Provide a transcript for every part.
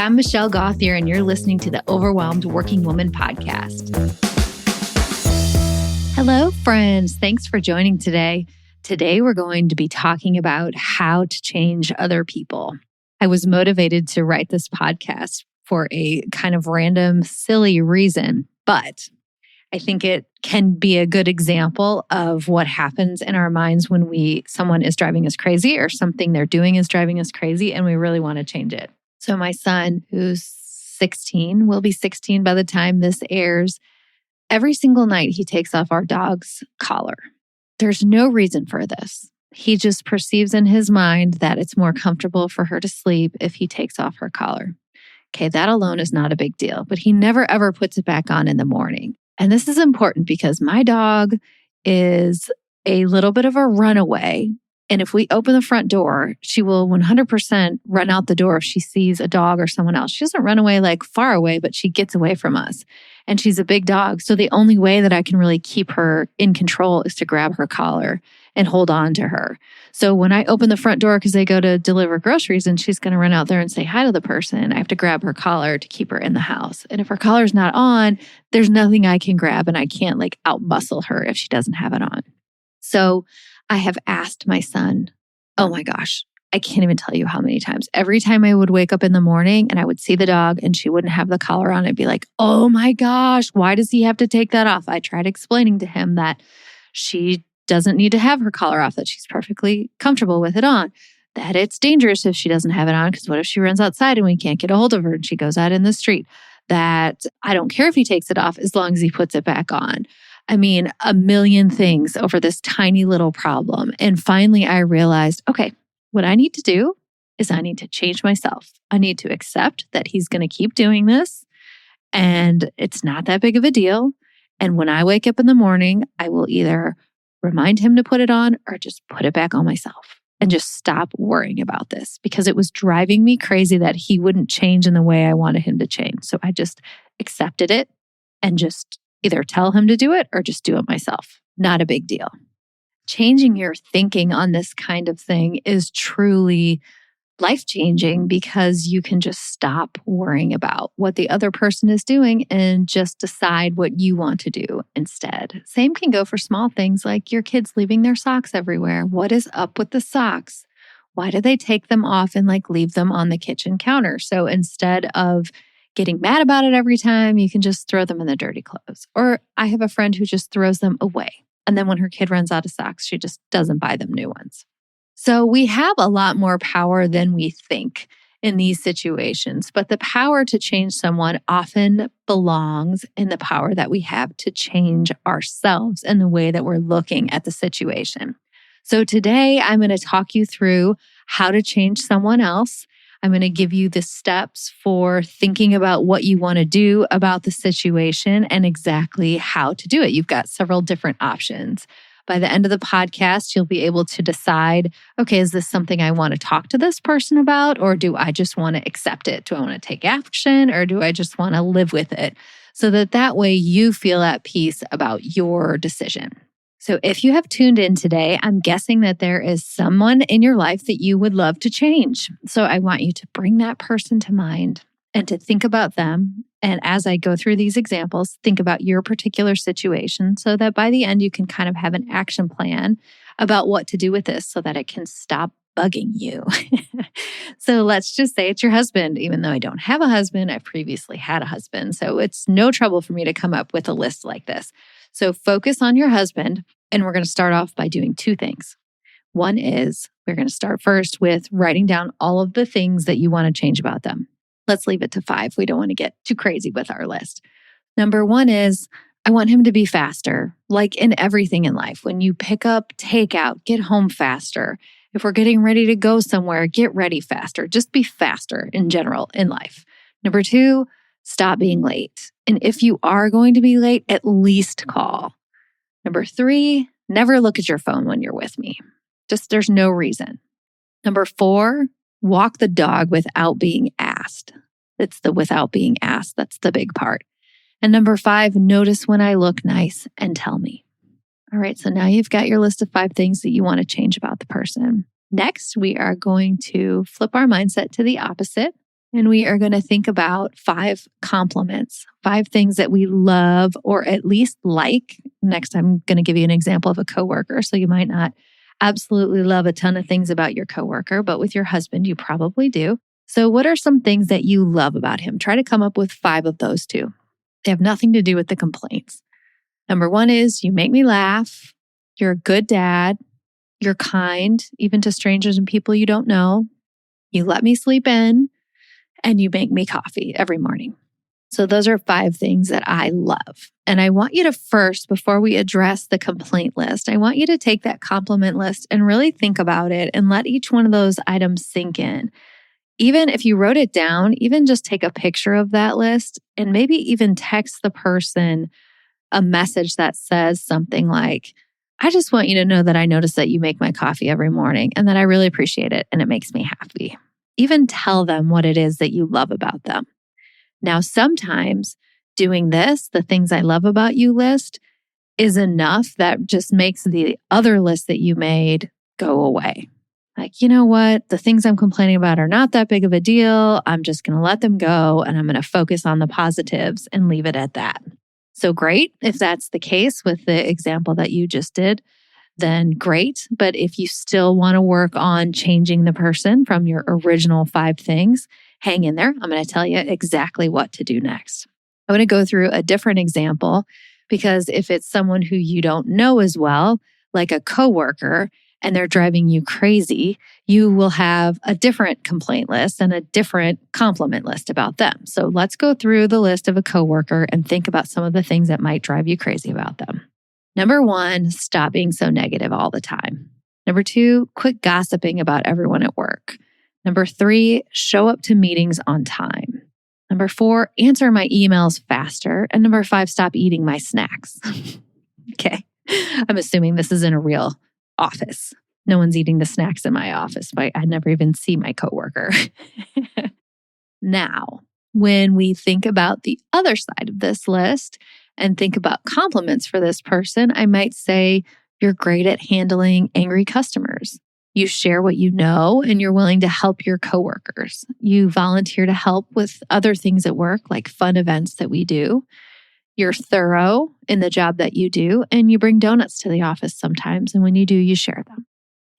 I'm Michelle Gauthier, and you're listening to the Overwhelmed Working Woman podcast. Hello, friends. Thanks for joining today. Today, we're going to be talking about how to change other people. I was motivated to write this podcast for a kind of random, silly reason, but I think it can be a good example of what happens in our minds when someone is driving us crazy or something they're doing is driving us crazy and we really want to change it. So my son, who's 16, will be 16 by the time this airs, every single night he takes off our dog's collar. There's no reason for this. He just perceives in his mind that it's more comfortable for her to sleep if he takes off her collar. Okay, that alone is not a big deal, but he never ever puts it back on in the morning. And this is important because my dog is a little bit of a runaway. And if we open the front door, she will 100% run out the door if she sees a dog or someone else. She doesn't run away like far away, but she gets away from us. And she's a big dog. So the only way that I can really keep her in control is to grab her collar and hold on to her. So when I open the front door because they go to deliver groceries and she's going to run out there and say hi to the person, I have to grab her collar to keep her in the house. And if her collar's not on, there's nothing I can grab and I can't out muscle her if she doesn't have it on. So I have asked my son, oh my gosh, I can't even tell you how many times. Every time I would wake up in the morning and I would see the dog and she wouldn't have the collar on, I'd be like, oh my gosh, why does he have to take that off? I tried explaining to him that she doesn't need to have her collar off, that she's perfectly comfortable with it on, that it's dangerous if she doesn't have it on, because what if she runs outside and we can't get a hold of her and she goes out in the street, that I don't care if he takes it off as long as he puts it back on. I mean, a million things over this tiny little problem. And finally, I realized, okay, what I need to do is I need to change myself. I need to accept that he's going to keep doing this and it's not that big of a deal. And when I wake up in the morning, I will either remind him to put it on or just put it back on myself and just stop worrying about this because it was driving me crazy that he wouldn't change in the way I wanted him to change. So I just accepted it and just either tell him to do it or just do it myself. Not a big deal. Changing your thinking on this kind of thing is truly life-changing because you can just stop worrying about what the other person is doing and just decide what you want to do instead. Same can go for small things like your kids leaving their socks everywhere. What is up with the socks? Why do they take them off and leave them on the kitchen counter? So instead of getting mad about it every time, you can just throw them in the dirty clothes. Or I have a friend who just throws them away. And then when her kid runs out of socks, she just doesn't buy them new ones. So we have a lot more power than we think in these situations. But the power to change someone often belongs in the power that we have to change ourselves and the way that we're looking at the situation. So today, I'm going to talk you through how to change someone else. I'm going to give you the steps for thinking about what you want to do about the situation and exactly how to do it. You've got several different options. By the end of the podcast, you'll be able to decide, okay, is this something I want to talk to this person about, or do I just want to accept it? Do I want to take action, or do I just want to live with it? So that way you feel at peace about your decision. So if you have tuned in today, I'm guessing that there is someone in your life that you would love to change. So I want you to bring that person to mind and to think about them. And as I go through these examples, think about your particular situation so that by the end, you can kind of have an action plan about what to do with this so that it can stop bugging you. So let's just say it's your husband. Even though I don't have a husband, I've previously had a husband. So it's no trouble for me to come up with a list like this. So focus on your husband, and we're going to start off by doing two things. One is we're going to start first with writing down all of the things that you want to change about them. Let's leave it to 5. We don't want to get too crazy with our list. Number 1 is I want him to be faster, like in everything in life. When you pick up takeout, get home faster. If we're getting ready to go somewhere, get ready faster. Just be faster in general in life. Number 2, stop being late. And if you are going to be late, at least call. Number 3, never look at your phone when you're with me. Just there's no reason. Number 4, walk the dog without being asked. It's the without being asked. That's the big part. And number 5, notice when I look nice and tell me. All right, so now you've got your list of 5 things that you want to change about the person. Next, we are going to flip our mindset to the opposite. And we are going to think about 5 compliments, 5 things that we love or at least like. Next, I'm going to give you an example of a coworker. So you might not absolutely love a ton of things about your coworker, but with your husband, you probably do. So what are some things that you love about him? Try to come up with 5 of those too. They have nothing to do with the complaints. Number 1 is you make me laugh. You're a good dad. You're kind, even to strangers and people you don't know. You let me sleep in. And you make me coffee every morning. So those are 5 things that I love. And I want you to first, before we address the complaint list, I want you to take that compliment list and really think about it and let each one of those items sink in. Even if you wrote it down, even just take a picture of that list and maybe even text the person a message that says something like, I just want you to know that I notice that you make my coffee every morning and that I really appreciate it and it makes me happy. Even tell them what it is that you love about them. Now, sometimes doing this, the things I love about you list, is enough that just makes the other list that you made go away. Like, you know what? The things I'm complaining about are not that big of a deal. I'm just going to let them go and I'm going to focus on the positives and leave it at that. So great. If that's the case with the example that you just did, then great. But if you still want to work on changing the person from your original 5 things, hang in there. I'm going to tell you exactly what to do next. I'm going to go through a different example because if it's someone who you don't know as well, like a coworker, and they're driving you crazy, you will have a different complaint list and a different compliment list about them. So let's go through the list of a coworker and think about some of the things that might drive you crazy about them. Number 1, stop being so negative all the time. Number 2, quit gossiping about everyone at work. Number 3, show up to meetings on time. Number 4, answer my emails faster. And number 5, stop eating my snacks. Okay. I'm assuming this is in a real office. No one's eating the snacks in my office. I never even see my coworker. Now, when we think about the other side of this list, and think about compliments for this person, I might say, you're great at handling angry customers. You share what you know and you're willing to help your coworkers. You volunteer to help with other things at work, like fun events that we do. You're thorough in the job that you do, and you bring donuts to the office sometimes. And when you do, you share them.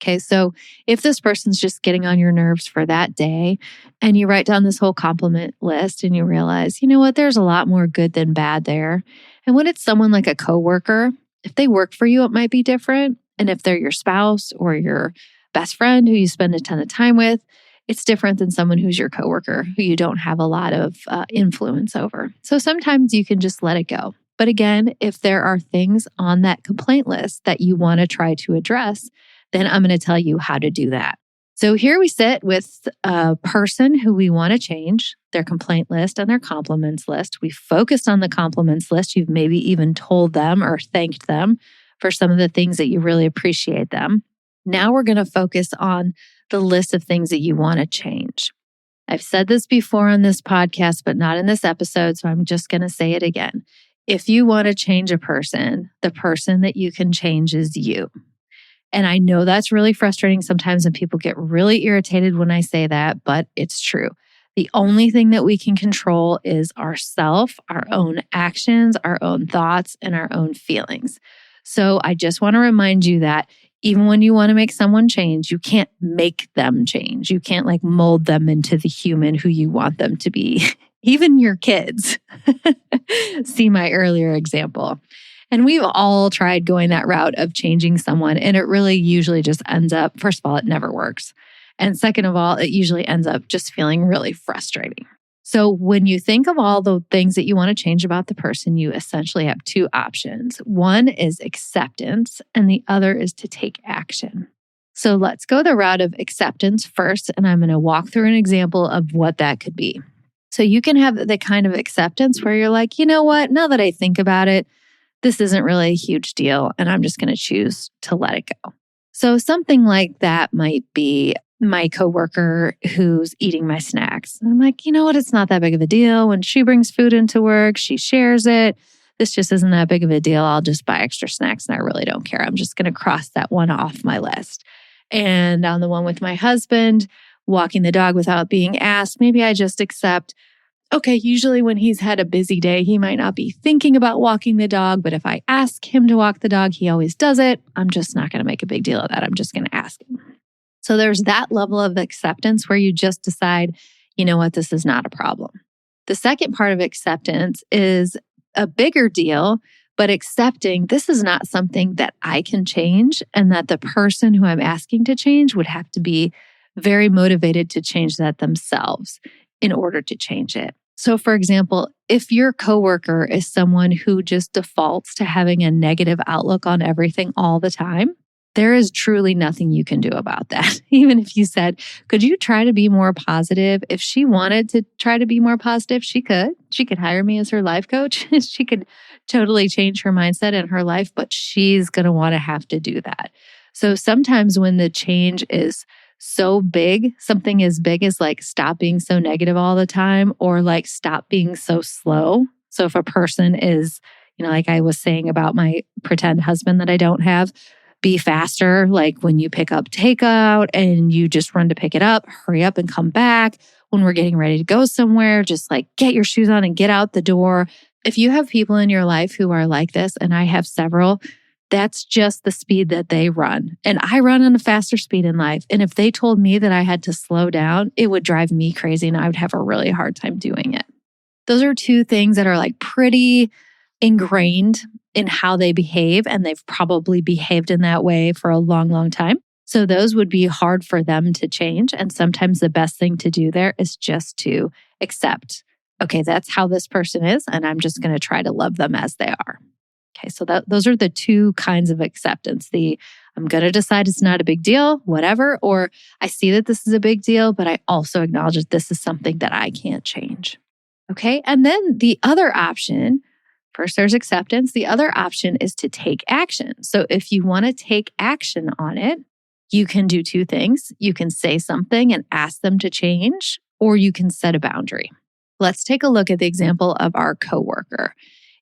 Okay, so if this person's just getting on your nerves for that day and you write down this whole compliment list and you realize, you know what, there's a lot more good than bad there. And when it's someone like a coworker, if they work for you, it might be different. And if they're your spouse or your best friend who you spend a ton of time with, it's different than someone who's your coworker who you don't have a lot of influence over. So sometimes you can just let it go. But again, if there are things on that complaint list that you want to try to address, then I'm going to tell you how to do that. So here we sit with a person who we want to change, their complaint list and their compliments list. We focused on the compliments list. You've maybe even told them or thanked them for some of the things that you really appreciate them. Now we're going to focus on the list of things that you want to change. I've said this before on this podcast, but not in this episode, so I'm just going to say it again. If you want to change a person, the person that you can change is you. And I know that's really frustrating sometimes, and people get really irritated when I say that, but it's true. The only thing that we can control is ourself, our own actions, our own thoughts, and our own feelings. So I just want to remind you that even when you want to make someone change, you can't make them change. You can't mold them into the human who you want them to be. Even your kids. See my earlier example. And we've all tried going that route of changing someone, and it really usually just ends up, first of all, it never works. And second of all, it usually ends up just feeling really frustrating. So when you think of all the things that you want to change about the person, you essentially have 2 options. One is acceptance, and the other is to take action. So let's go the route of acceptance first, and I'm going to walk through an example of what that could be. So you can have the kind of acceptance where you're like, you know what, now that I think about it, this isn't really a huge deal, and I'm just going to choose to let it go. So something like that might be my coworker who's eating my snacks. And I'm like, you know what? It's not that big of a deal. When she brings food into work, she shares it. This just isn't that big of a deal. I'll just buy extra snacks and I really don't care. I'm just going to cross that one off my list. And on the one with my husband, walking the dog without being asked. Maybe I just accept, okay, usually when he's had a busy day, he might not be thinking about walking the dog, but if I ask him to walk the dog, he always does it. I'm just not going to make a big deal of that. I'm just going to ask him. So there's that level of acceptance where you just decide, you know what, this is not a problem. The second part of acceptance is a bigger deal, but accepting this is not something that I can change and that the person who I'm asking to change would have to be very motivated to change that themselves in order to change it. So for example, if your coworker is someone who just defaults to having a negative outlook on everything all the time, there is truly nothing you can do about that. Even if you said, could you try to be more positive? If she wanted to try to be more positive, she could. She could hire me as her life coach. She could totally change her mindset in her life, but she's going to want to have to do that. So sometimes when the change is so big, something as big as like stop being so negative all the time or like stop being so slow. So if a person is, like I was saying about my pretend husband that I don't have, be faster, like when you pick up takeout and you just run to pick it up, hurry up and come back. When we're getting ready to go somewhere, just like get your shoes on and get out the door. If you have people in your life who are like this, and I have several, that's just the speed that they run. And I run on a faster speed in life. And if they told me that I had to slow down, it would drive me crazy and I would have a really hard time doing it. Those are two things that are like pretty ingrained in how they behave, and they've probably behaved in that way for a long, long time. So those would be hard for them to change. And sometimes the best thing to do there is just to accept, okay, that's how this person is, and I'm just going to try to love them as they are. Okay, so those are the two kinds of acceptance. I'm going to decide it's not a big deal, whatever, or I see that this is a big deal, but I also acknowledge that this is something that I can't change. Okay, and then the other option, first there's acceptance. The other option is to take action. So if you want to take action on it, you can do two things. You can say something and ask them to change, or you can set a boundary. Let's take a look at the example of our coworker.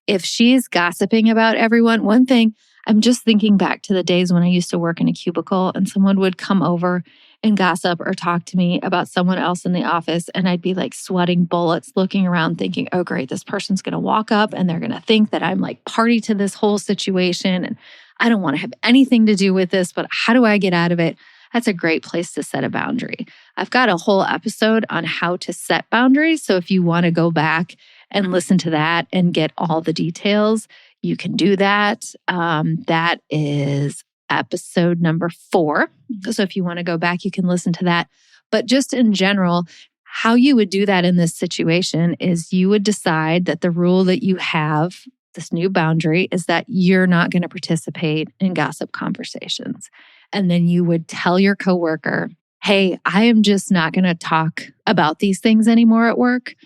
If she's gossiping about everyone, one thing, I'm just thinking back to the days when I used to work in a cubicle and someone would come over and gossip or talk to me about someone else in the office. And I'd be like sweating bullets, looking around thinking, oh, great, this person's going to walk up and they're going to think that I'm like party to this whole situation. And I don't want to have anything to do with this, but how do I get out of it? That's a great place to set a boundary. I've got a whole episode on how to set boundaries. So if you want to go back and listen to that and get all the details, you can do that. That is episode number 4. So if you want to go back, you can listen to that. But just in general, how you would do that in this situation is you would decide that the rule that you have, this new boundary, is that you're not going to participate in gossip conversations. And then you would tell your coworker, hey, I am just not going to talk about these things anymore at work.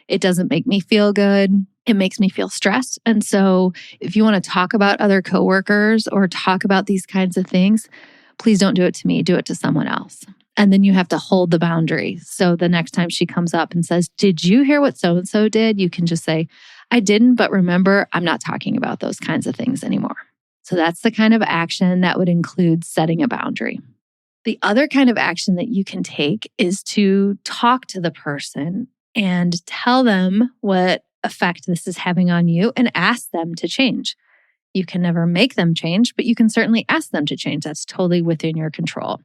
It doesn't make me feel good. It makes me feel stressed. And so if you want to talk about other coworkers or talk about these kinds of things, please don't do it to me. Do it to someone else. And then you have to hold the boundary. So the next time she comes up and says, did you hear what so-and-so did? You can just say, I didn't, but remember, I'm not talking about those kinds of things anymore. So that's the kind of action that would include setting a boundary. The other kind of action that you can take is to talk to the person and tell them what effect this is having on you and ask them to change. You can never make them change, but you can certainly ask them to change. That's totally within your control.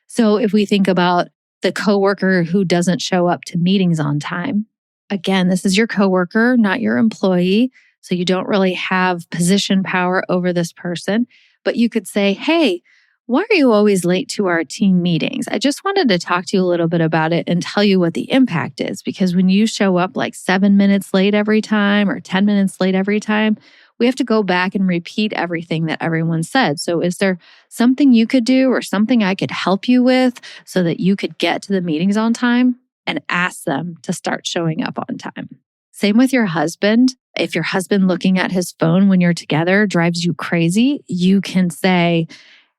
So if we think about the coworker who doesn't show up to meetings on time, again, this is your coworker, not your employee. So you don't really have position power over this person, but you could say, hey, why are you always late to our team meetings? I just wanted to talk to you a little bit about it and tell you what the impact is. Because when you show up like 7 minutes late every time or 10 minutes late every time, we have to go back and repeat everything that everyone said. So is there something you could do or something I could help you with so that you could get to the meetings on time? And ask them to start showing up on time. Same with your husband. If your husband looking at his phone when you're together drives you crazy, you can say,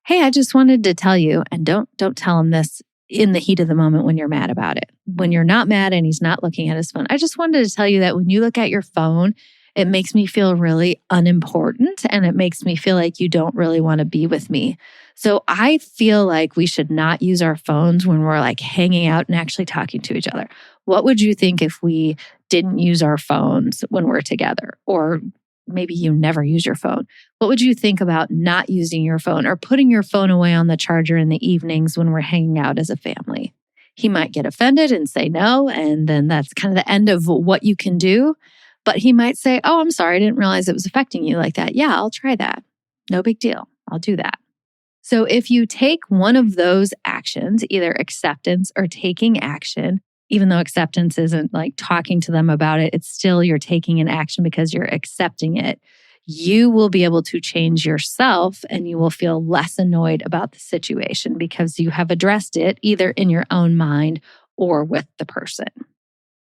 hey, I just wanted to tell you, and don't tell him this in the heat of the moment when you're mad about it. When you're not mad and he's not looking at his phone, I just wanted to tell you that when you look at your phone, it makes me feel really unimportant and it makes me feel like you don't really want to be with me. So I feel like we should not use our phones when we're like hanging out and actually talking to each other. What would you think if we didn't use our phones when we're together? Or maybe you never use your phone. What would you think about not using your phone or putting your phone away on the charger in the evenings when we're hanging out as a family? He might get offended and say no, and then that's kind of the end of what you can do. But he might say, oh, I'm sorry, I didn't realize it was affecting you like that. Yeah, I'll try that. No big deal. I'll do that. So if you take one of those actions, either acceptance or taking action, even though acceptance isn't like talking to them about it, it's still you're taking an action because you're accepting it. You will be able to change yourself and you will feel less annoyed about the situation because you have addressed it either in your own mind or with the person.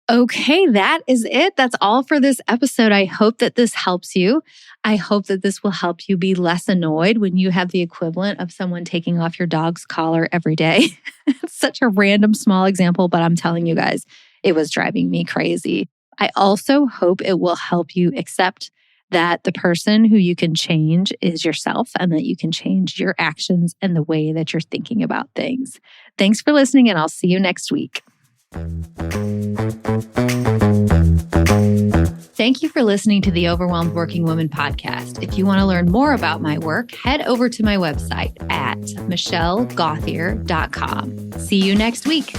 Okay, that is it. That's all for this episode. I hope that this helps you. I hope that this will help you be less annoyed when you have the equivalent of someone taking off your dog's collar every day. It's such a random small example, but I'm telling you guys, it was driving me crazy. I also hope it will help you accept that the person who you can change is yourself and that you can change your actions and the way that you're thinking about things. Thanks for listening, and I'll see you next week. Thank you for listening to the Overwhelmed Working Woman podcast. If you want to learn more about my work, head over to my website at michellegauthier.com. See you next week.